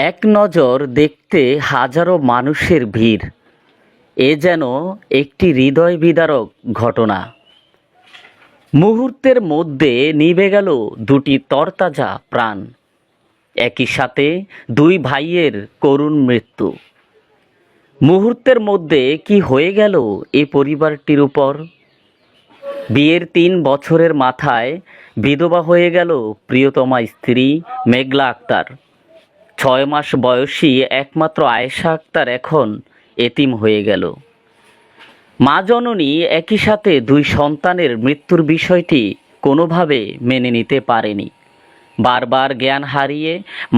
এক নজর দেখতে হাজারো মানুষের ভিড়। এ যেন একটি হৃদয় বিদারক ঘটনা। মুহূর্তের মধ্যে নিভে গেল দুটি তরতাজা প্রাণ। একই সাথে দুই ভাইয়ের করুণ মৃত্যু। মুহূর্তের মধ্যে কি হয়ে গেল এই পরিবারটির উপর। বিয়ের ৩ বছরের মাথায় বিধবা হয়ে গেল প্রিয়তমা স্ত্রী মেঘলা আক্তার। ৬ মাস বয়সী একমাত্র আয়েশা আক্তার এখন এতিম হয়ে গেল। মা জননী একই সাথে ২ সন্তানের মৃত্যুর বিষয়টি কোনোভাবে মেনে নিতে পারেনি। বারবার জ্ঞান হারিয়ে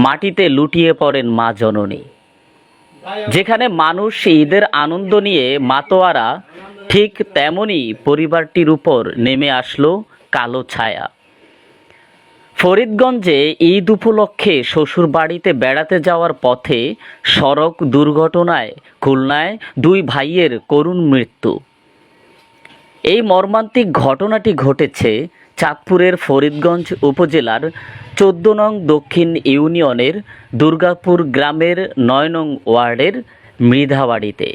মাটিতে লুটিয়ে পড়েন মা জননী। যেখানে মানুষ ঈদের আনন্দ নিয়ে মাতোয়ারা, ঠিক তেমনই পরিবারটির উপর নেমে আসলো কালো ছায়া। ফরিদগঞ্জে ঈদ উপলক্ষে শ্বশুর বাড়িতে বেড়াতে যাওয়ার পথে সড়ক দুর্ঘটনায় খুলনায় ২ ভাইয়ের করুণ মৃত্যু। এই মর্মান্তিক ঘটনাটি ঘটেছে চাঁদপুরের ফরিদগঞ্জ উপজেলার ১৪ নং দক্ষিণ ইউনিয়নের দুর্গাপুর গ্রামের ৯ নং ওয়ার্ডের মৃধাবাড়িতে।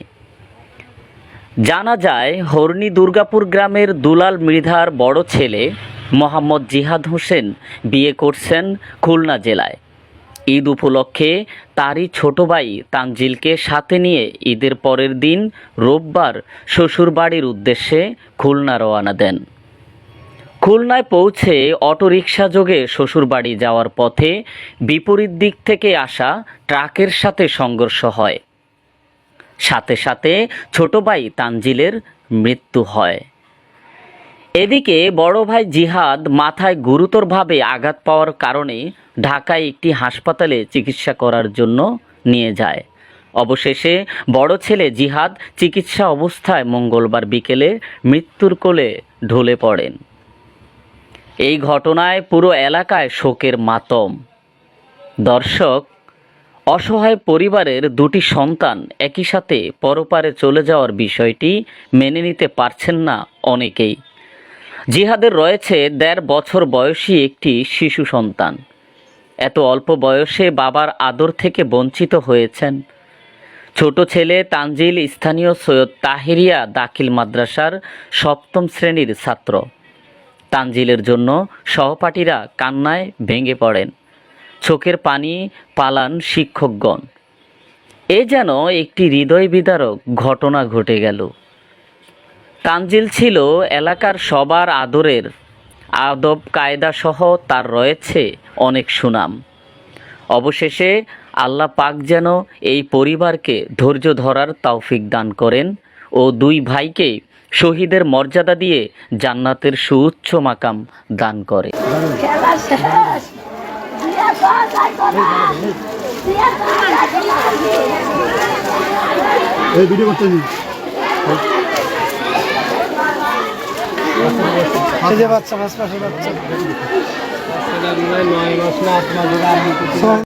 জানা যায়, হরনি দুর্গাপুর গ্রামের দুলাল মৃধার বড় ছেলে মোহাম্মদ জিহাদ হোসেন বিয়ে করছেন খুলনা জেলায়। ঈদ উপলক্ষে তারই ছোট ভাই তানজিলকে সাথে নিয়ে ঈদের পরের দিন রোববার শ্বশুরবাড়ির উদ্দেশ্যে খুলনা রওনা দেন। খুলনায় পৌঁছে অটোরিকশা যোগে শ্বশুরবাড়ি যাওয়ার পথে বিপরীত দিক থেকে আসা ট্রাকের সাথে সংঘর্ষ হয়। সাথে সাথে ছোট ভাই তানজিলের মৃত্যু হয়। এদিকে বড় ভাই জিহাদ মাথায় গুরুতরভাবে আঘাত পাওয়ার কারণে ঢাকায় একটি হাসপাতালে চিকিৎসা করার জন্য নিয়ে যায়। অবশেষে বড় ছেলে জিহাদ চিকিৎসা অবস্থায় মঙ্গলবার বিকেলে মৃত্যুর কোলে ঢলে পড়েন। এই ঘটনায় পুরো এলাকায় শোকের মাতম। দর্শক, অসহায় পরিবারের ২টি সন্তান একই সাথে পরপারে চলে যাওয়ার বিষয়টি মেনে নিতে পারছেন না অনেকেই। জিহাদের রয়েছে ১.৫ বছর বয়সী একটি শিশু সন্তান। এত অল্প বয়সে বাবার আদর থেকে বঞ্চিত হয়েছেন। ছোট ছেলে তানজিল স্থানীয় সৈয়দ তাহেরিয়া দাখিল মাদ্রাসার ৭ম শ্রেণীর ছাত্র। তানজিলের জন্য সহপাঠীরা কান্নায় ভেঙে পড়েন, চোখের পানি পালান শিক্ষকগণ। এ যেন একটি হৃদয় বিদারক ঘটনা ঘটে গেল। তানজিল ছিল এলাকার সবার আদরের, আদব কায়দা সহ তার রয়েছে অনেক সুনাম। অবশেষে আল্লাহ পাক যেন এই পরিবারকে ধৈর্য ধরার তৌফিক দান করেন ও ২ ভাইকে শহীদের মর্যাদা দিয়ে জান্নাতের সুউচ্চ মাকাম দান করে। বাচ্চা ৫ মাসের বাচ্চা ৯ মাস না ৮ মাস